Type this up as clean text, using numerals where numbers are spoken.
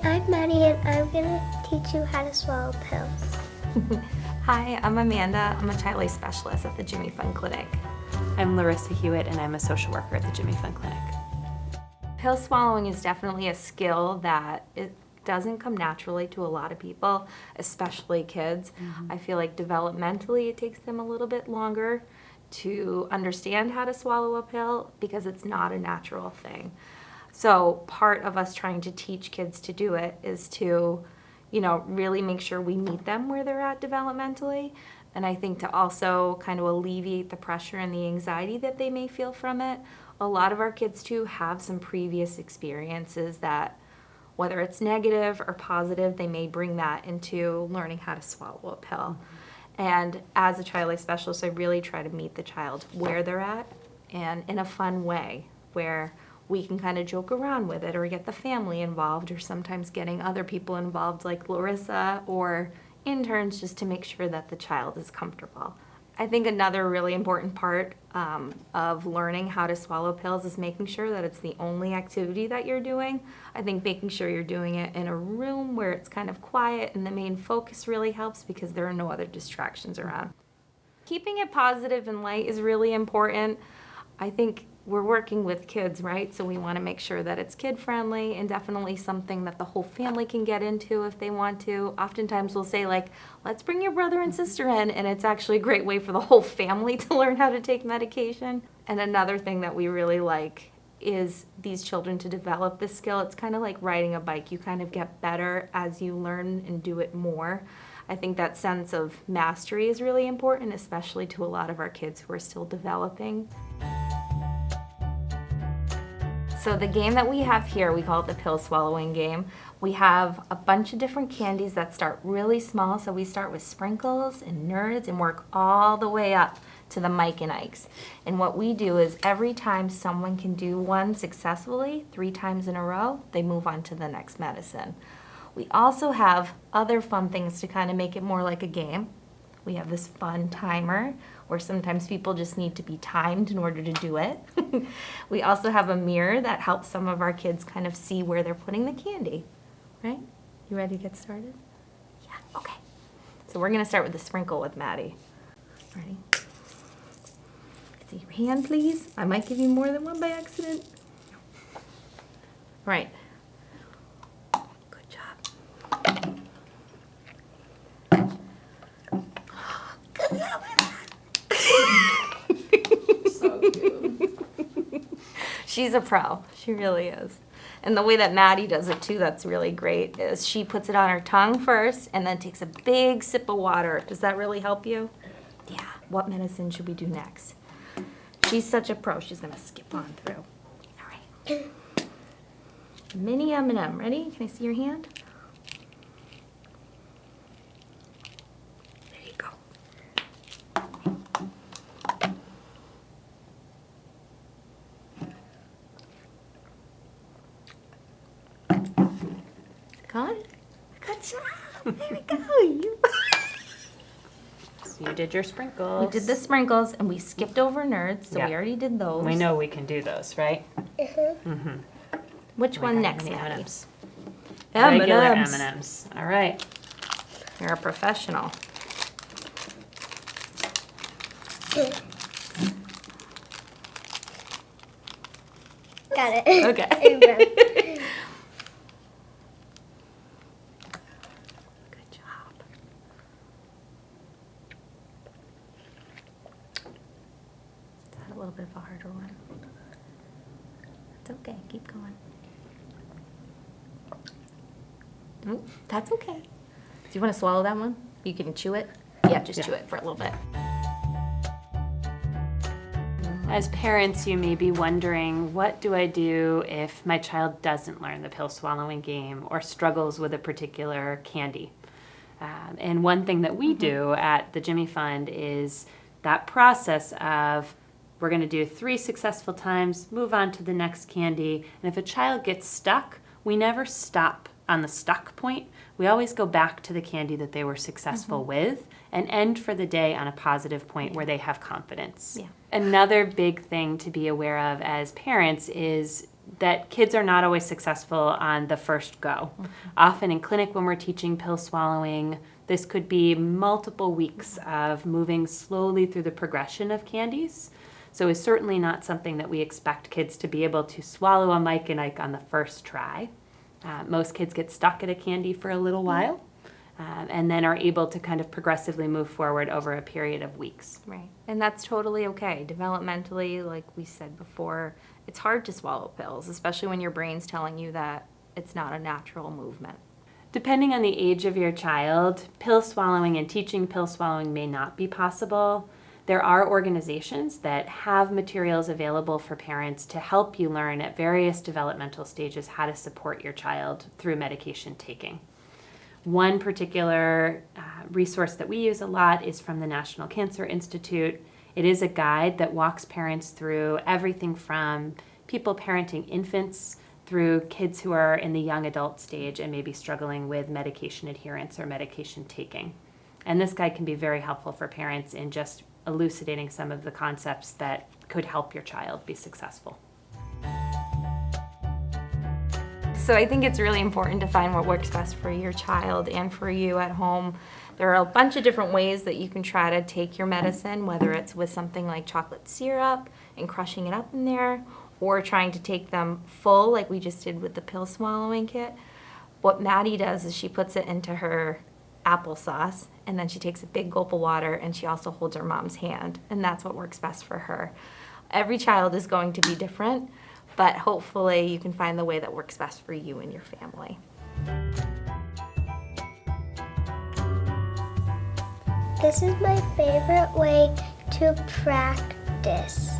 I'm Maddie and I'm gonna teach you how to swallow pills. Hi, I'm Amanda. I'm a child life specialist at the Jimmy Fund Clinic. I'm Larissa Hewitt, and I'm a social worker at the Jimmy Fund Clinic. Pill swallowing is definitely a skill that it doesn't come naturally to a lot of people, especially kids. I feel like developmentally it takes them a little bit longer to understand how to swallow a pill because it's not a natural thing. So part of us trying to teach kids to do it is to, really make sure we meet them where they're at developmentally. And I think to also kind of alleviate the pressure and the anxiety that they may feel from it. A lot of our kids too have some previous experiences that, whether it's negative or positive, they may bring that into learning how to swallow a pill. And as a child life specialist, I really try to meet the child where they're at and in a fun way where we can kind of joke around with it or get the family involved or sometimes getting other people involved like Larissa or interns just to make sure that the child is comfortable. I think another really important part of learning how to swallow pills is making sure that it's the only activity that you're doing. I think making sure you're doing it in a room where it's kind of quiet and the main focus really helps because there are no other distractions around. Keeping it positive and light is really important. I think we're working with kids, right? So we want to make sure that it's kid-friendly and definitely something that the whole family can get into if they want to. Oftentimes we'll say like, let's bring your brother and sister in, and it's actually a great way for the whole family to learn how to take medication. And another thing that we really like is these children to develop this skill. It's kind of like riding a bike. You kind of get better as you learn and do it more. I think that sense of mastery is really important, especially to a lot of our kids who are still developing. So the game that we have here, we call it the pill swallowing game. We have a bunch of different candies that start really small. So we start with sprinkles and nerds and work all the way up to the Mike and Ikes. And what we do is every time someone can do one successfully, 3 times in a row, they move on to the next medicine. We also have other fun things to kind of make it more like a game. We have this fun timer where sometimes people just need to be timed in order to do it. We also have a mirror that helps some of our kids kind of see where they're putting the candy, right? You ready to get started? Yeah, okay. So we're gonna start with the sprinkle with Maddie. Ready? See your hand, please. I might give you more than one by accident. All right. Good job. Good job. So cute. She's a pro. She really is. And the way that Maddie does it too, that's really great, is she puts it on her tongue first and then takes a big sip of water. Does that really help you? Yeah. What medicine should we do next? She's such a pro. She's gonna skip on through. All right. Mini M&M. Ready? Can I see your hand? There you go. Gone? Good job. There we go. So you did your sprinkles. We did the sprinkles and we skipped over nerds, so Yeah. we already did those. We know we can do those, right? Which We one got next, mini Maddie? M&Ms. Regular M&Ms. M&Ms. All right. You're a professional. Got it. Okay. Good job. Is that a little bit of a harder one? It's okay. Keep going. Nope, that's okay. Do you want to swallow that one? You can chew it? Yeah, just chew it for a little bit. As parents, you may be wondering, what do I do if my child doesn't learn the pill swallowing game or struggles with a particular candy? And one thing that we do at the Jimmy Fund is that process of we're going to do 3 successful times, move on to the next candy. And if a child gets stuck, we never stop on the stuck point. We always go back to the candy that they were successful with and end for the day on a positive point where they have confidence. Yeah. Another big thing to be aware of as parents is that kids are not always successful on the first go. Often in clinic when we're teaching pill swallowing, this could be multiple weeks of moving slowly through the progression of candies. So it's certainly not something that we expect kids to be able to swallow a Mike and Ike on the first try. Most kids get stuck at a candy for a little while and then are able to kind of progressively move forward over a period of weeks. Right. And that's totally okay. Developmentally, like we said before, it's hard to swallow pills, especially when your brain's telling you that it's not a natural movement. Depending on the age of your child, pill swallowing and teaching pill swallowing may not be possible. There are organizations that have materials available for parents to help you learn at various developmental stages how to support your child through medication taking. One particular resource that we use a lot is from the National Cancer Institute. It is a guide that walks parents through everything from people parenting infants through kids who are in the young adult stage and maybe struggling with medication adherence or medication taking. And this guide can be very helpful for parents in just elucidating some of the concepts that could help your child be successful. So I think it's really important to find what works best for your child and for you at home. There are a bunch of different ways that you can try to take your medicine, whether it's with something like chocolate syrup and crushing it up in there, or trying to take them full like we just did with the pill swallowing kit. What Maddie does is she puts it into her applesauce, and then she takes a big gulp of water, and she also holds her mom's hand, and that's what works best for her. Every child is going to be different, but hopefully you can find the way that works best for you and your family. This is my favorite way to practice.